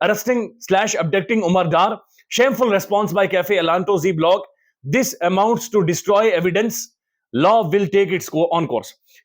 arresting/abducting Umar Dar. Shameful response by Cafe Elanto Z Block. This amounts to destroy evidence. Law will take its own course.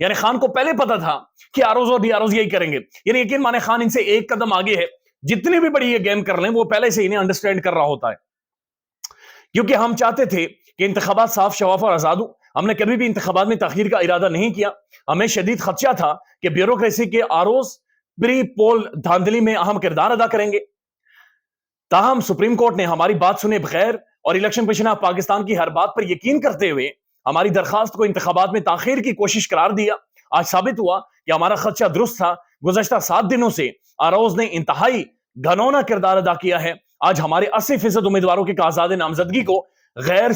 یعنی خان کو پہلے پتا تھا کہ ROs اور D ROs یہی کریں گے. یعنی یقین مانے خان ان سے ایک قدم آگے ہے. جتنی بھی بڑی یہ گیم کر لیں وہ پہلے سے انہیں انڈرسٹینڈ کر رہا ہوتا ہے. کیونکہ ہم چاہتے تھے کہ انتخابات صاف شفاف اور آزاد ہوں. ہم نے کبھی بھی انتخابات میں تاخیر کا ارادہ نہیں کیا. ہمیں شدید خدشہ تھا کہ بیوروکریسی کے آروز پری پول دھاندلی میں اہم کردار ادا کریں گے. تاہم سپریم کورٹ نے ہماری بات سنے بغیر اور الیکشن کمیشن آف پاکستان کی ہر بات پر یقین کرتے ہوئے ہماری درخواست کو انتخابات میں تاخیر کی کوشش قرار دیا. آج ثابت ہوا کہ ہمارا خدشہ درست تھا. گزشتہ 7 دنوں سے آروز نے انتہائی گھنونا کردار ادا کیا ہے. آج ہمارے 80% امیدواروں کی کاغذات نامزدگی کو غیر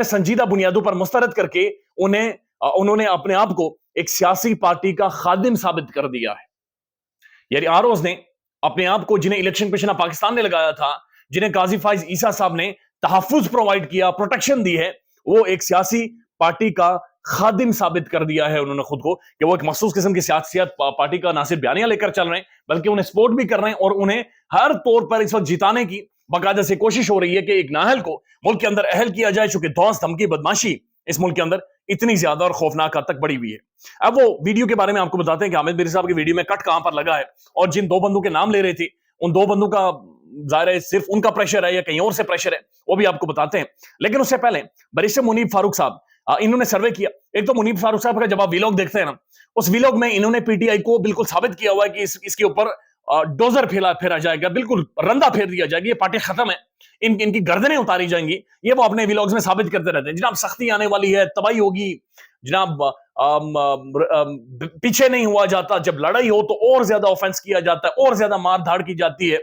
سنجیدہ بنیادوں پر مسترد کر کے انہوں نے اپنے آپ کو ایک سیاسی پارٹی کا خادم ثابت کر دیا ہے. یعنی آروز نے اپنے آپ کو، جنہیں الیکشن کمیشن آف پاکستان نے لگایا تھا، جنہیں قاضی فائز عیسیٰ صاحب نے تحفظ پرووائڈ کیا، پروٹیکشن دی ہے، وہ ایک سیاسی پارٹی کا خادم ثابت کر دیا ہے انہوں نے خود کو، کہ وہ ایک مخصوص قسم کی سیاست پارٹی کا نہ صرف بیانیہ لے کر چل رہے ہیں بلکہ انہیں سپورٹ بھی کر رہے ہیں، اور انہیں ہر طور پر اس وقت جتانے کی باقاعدہ سے کوشش ہو رہی ہے کہ ایک نااہل کو ملک کے اندر اہل کیا جائے، چونکہ دھوس دھمکی بدماشی اس ملک کے اندر اتنی زیادہ اور خوفناک حد تک بڑی ہوئی ہے. اب وہ ویڈیو کے بارے میں آپ کو بتاتے ہیں کہ حامد میری صاحب کی ویڈیو میں کٹ کہاں پر لگا ہے، اور جن 2 بندوں کے نام لے رہے تھے ان 2 بندوں کا ظاہر ہے صرف ان کا پریشر ہے یا کہیں اور سے پریشر ہے، وہ بھی آپ کو بتاتے ہیں. لیکن اس سے پہلے بیرسٹر منیب فاروق صاحب، انہوں نے سروے کیا. ایک تو منیب فاروق صاحب کا جب آپ ویلاگ دیکھتے ہیں نا، اس ویلاگ میں انہوں نے پی ٹی آئی کو بالکل ثابت کیا ہوا ہے کہ اس کے اوپر ڈوزر پھیرا جائے گا، بالکل رندہ پھیر دیا جائے گا، یہ پارٹی ختم ہے، ان کی گردنیں اتاری جائیں گی. یہ وہ اپنے ویلاگز میں ثابت کرتے رہتے ہیں. جناب سختی آنے والی ہے، تباہی ہوگی، جناب پیچھے نہیں ہوا جاتا، جب لڑائی ہو تو اور زیادہ آفینس کیا جاتا ہے، اور زیادہ مار دھاڑ کی جاتی ہے.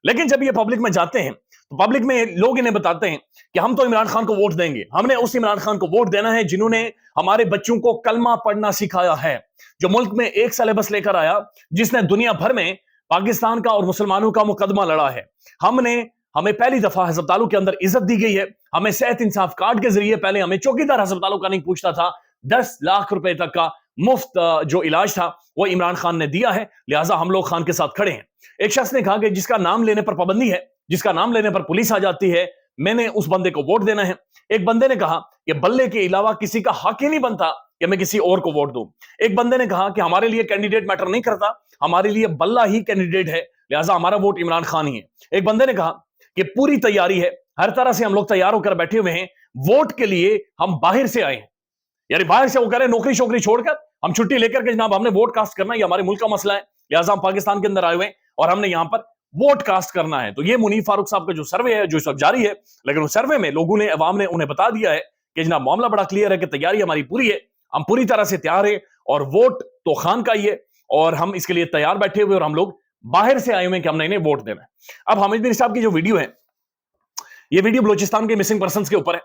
لیکن جب یہ پبلک میں جاتے ہیں تو پبلک میں لوگ انہیں بتاتے ہیں کہ ہم تو عمران خان کو ووٹ دیں گے، ہم نے اس عمران خان کو ووٹ دینا ہے جنہوں نے ہمارے بچوں کو کلمہ پڑھنا سکھایا ہے، جو ملک میں ایک سلیبس لے کر آیا، جس نے دنیا بھر میں پاکستان کا اور مسلمانوں کا مقدمہ لڑا ہے. ہمیں پہلی دفعہ ہسپتالوں کے اندر عزت دی گئی ہے. ہمیں صحت انصاف کارڈ کے ذریعے، پہلے ہمیں چوکیدار ہسپتالوں کا نہیں پوچھتا تھا، 10 لاکھ روپے تک کا مفت جو علاج تھا وہ عمران خان نے دیا ہے. لہٰذا ہم لوگ خان کے ساتھ کھڑے ہیں. ایک شخص نے کہا کہ جس کا نام لینے پر پابندی ہے، جس کا نام لینے پر پولیس آ جاتی ہے، میں نے اس بندے کو ووٹ دینا ہے. ایک بندے نے کہا کہ بلے کے علاوہ کسی کا حق ہی نہیں بنتا کہ میں کسی اور کو ووٹ دوں. ایک بندے نے کہا کہ ہمارے لیے کینڈیڈیٹ میٹر نہیں کرتا، ہمارے لیے بلہ ہی کینڈیڈیٹ ہے، لہٰذا ہمارا ووٹ عمران خان ہی ہے. ایک بندے نے کہا کہ پوری تیاری ہے، ہر طرح سے ہم لوگ تیار ہو کر بیٹھے ہوئے ہیں، ووٹ کے لیے ہم باہر سے آئے ہیں. یعنی باہر سے وہ کہہ رہے ہیں نوکری شوکری چھوڑ کر ہم چھٹی لے کر کے جناب ہم نے ووٹ کاسٹ کرنا ہے، یہ ہمارے ملک کا مسئلہ ہے، لہٰذا ہم پاکستان کے اندر آئے ہوئے ہیں اور ہم نے یہاں پر ووٹ کاسٹ کرنا ہے. تو یہ منیب فاروق صاحب کا جو سروے ہے جو اس وقت جاری ہے، لیکن اس سروے میں لوگوں نے، عوام نے انہیں بتا دیا ہے کہ جناب معاملہ بڑا کلیئر ہے کہ تیاری ہماری پوری ہے، ہم پوری طرح سے تیار ہیں اور ووٹ تو خان کا ہی ہے اور ہم اس کے لیے تیار بیٹھے ہوئے اور ہم لوگ باہر سے آئے ہوئے ہیں کہ ہم نے انہیں ووٹ دینا ہے. اب حامد میر صاحب کی جو ویڈیو ہے، یہ ویڈیو بلوچستان کے مسنگ پرسنز کے اوپر ہے.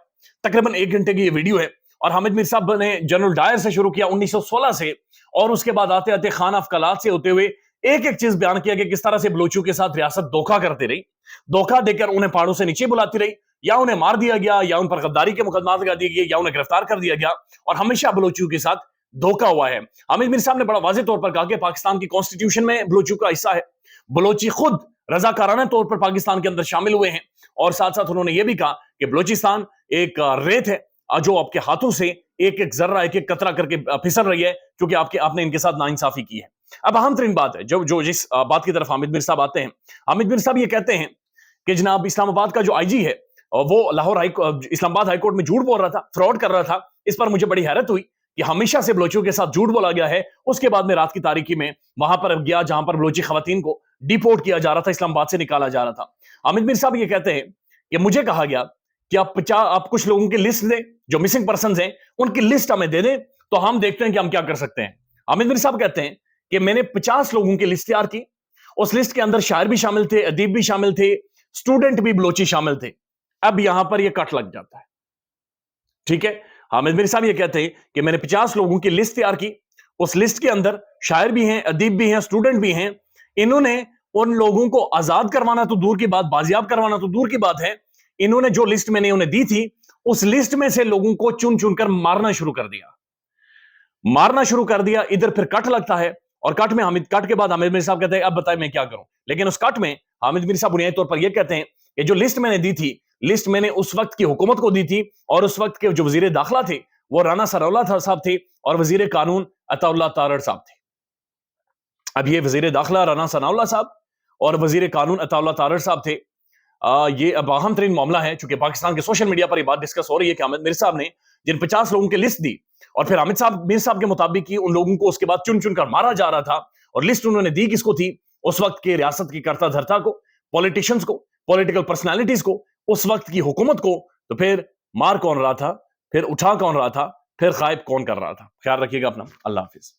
تقریباً 1 گھنٹے کی یہ ویڈیو ہے اور حامد میر صاحب نے جنرل ڈائر سے شروع کیا 1916 سے، اور اس کے بعد آتے آتے خان افقالات سے ہوتے ہوئے ایک چیز بیان کیا کہ کس طرح سے بلوچوں کے ساتھ ریاست دھوکہ کرتے رہی، دھوکہ دے کر انہیں پہاڑوں سے نیچے بلاتی رہی، یا انہیں مار دیا گیا، یا ان پر غداری کے مقدمات لگا دیے گئے، یا انہیں گرفتار کر دیا گیا، اور ہمیشہ بلوچوں کے ساتھ دھوکہ ہوا ہے. حامد میر صاحب نے بڑا واضح طور پر کہا کہ پاکستان کی کانسٹیٹیوشن میں بلوچوں کا حصہ ہے، بلوچی خود رضاکارانہ طور پر پاکستان کے اندر شامل ہوئے ہیں، اور ساتھ ساتھ انہوں نے یہ بھی کہا کہ بلوچستان ایک ریت ہے جو آپ کے ہاتھوں سے ایک ذرہ ایک قطرہ کر کے پھسل رہی ہے، کیونکہ آپ نے ان کے ساتھ ناانصافی کی ہے. اب اہم ترین بات ہے جو جس بات کی طرف حامد میر صاحب آتے ہیں، حامد میر صاحب یہ کہتے ہیں کہ جناب اسلام آباد کا جو آئی جی ہے وہ اسلام آباد ہائی کورٹ میں جھوٹ بول رہا تھا، فراڈ کر رہا تھا. اس پر مجھے بڑی حیرت ہوئی کہ ہمیشہ سے بلوچوں کے ساتھ جھوٹ بولا گیا ہے. اس کے بعد میں رات کی تاریکی میں وہاں پر گیا جہاں پر بلوچی خواتین کو ڈیپورٹ کیا جا رہا تھا، اسلام آباد سے نکالا جا رہا تھا. حامد میر صاحب یہ کہتے ہیں کہ مجھے کہا گیا کہ آپ کچھ لوگوں کی لسٹ دیں جو مسنگ پرسنز ہیں، ان کی لسٹ ہمیں دے دیں تو ہم دیکھتے ہیں کہ ہم کیا کر سکتے ہیں. حامد میر صاحب کہتے ہیں کہ میں نے 50 لوگوں کی لسٹ تیار کی، اس لسٹ کے اندر شاعر بھی شامل تھے، ادیب بھی شامل تھے، اسٹوڈنٹ بھی بلوچی شامل تھے. اب یہاں پر یہ کٹ لگ جاتا ہے، ٹھیک ہے. حامد میر صاحب یہ کہتے ہیں کہ میں نے 50 لوگوں کی لسٹ تیار کی، اس لسٹ کے اندر شاعر بھی ہیں، ادیب بھی ہیں، اسٹوڈنٹ بھی ہیں. انہوں نے ان لوگوں کو آزاد کروانا تو دور کی بات، بازیاب کروانا تو دور کی بات ہے، انہوں نے جو لسٹ میں نے انہیں دی تھی اس لسٹ میں سے لوگوں کو چن چن کر مارنا شروع کر دیا. ادھر پھر کٹ لگتا ہے اور کٹ کے بعد حامد میر صاحب کہتے ہیں اب بتائیں میں کیا کروں. لیکن اس کٹ میں حامد میر صاحب بنیادی طور پر یہ کہتے ہیں کہ جو لسٹ میں نے دی تھی، لسٹ میں نے اس وقت کی حکومت کو دی تھی اور اس وقت کے جو وزیر داخلہ تھے وہ رانا ثناءاللہ صاحب تھے اور وزیر قانون عطا اللہ تارڑ صاحب تھے. اب یہ وزیر داخلہ رانا ثناءاللہ صاحب اور وزیر قانون عطا اللہ تارڑ صاحب تھے. یہ اب اہم ترین معاملہ ہے چونکہ پاکستان کے سوشل میڈیا پر یہ بات ڈسکس ہو رہی ہے کہ حامد میر صاحب نے جن 50 لوگوں کی لسٹ دی اور پھر حامد صاحب میر صاحب کے مطابق کی ان لوگوں کو اس کے بعد چن چن کر مارا جا رہا تھا, اور لسٹ انہوں نے دی کس کو تھی؟ اس وقت کے ریاست کی کرتا دھرتا کو, پولیٹیشنز کو, پولیٹیکل پرسنالٹیز کو, اس وقت کی حکومت کو. تو پھر مار کون رہا تھا, پھر اٹھا کون رہا تھا, پھر غائب کون کر رہا تھا؟ خیال رکھیے گا اپنا. اللہ حافظ.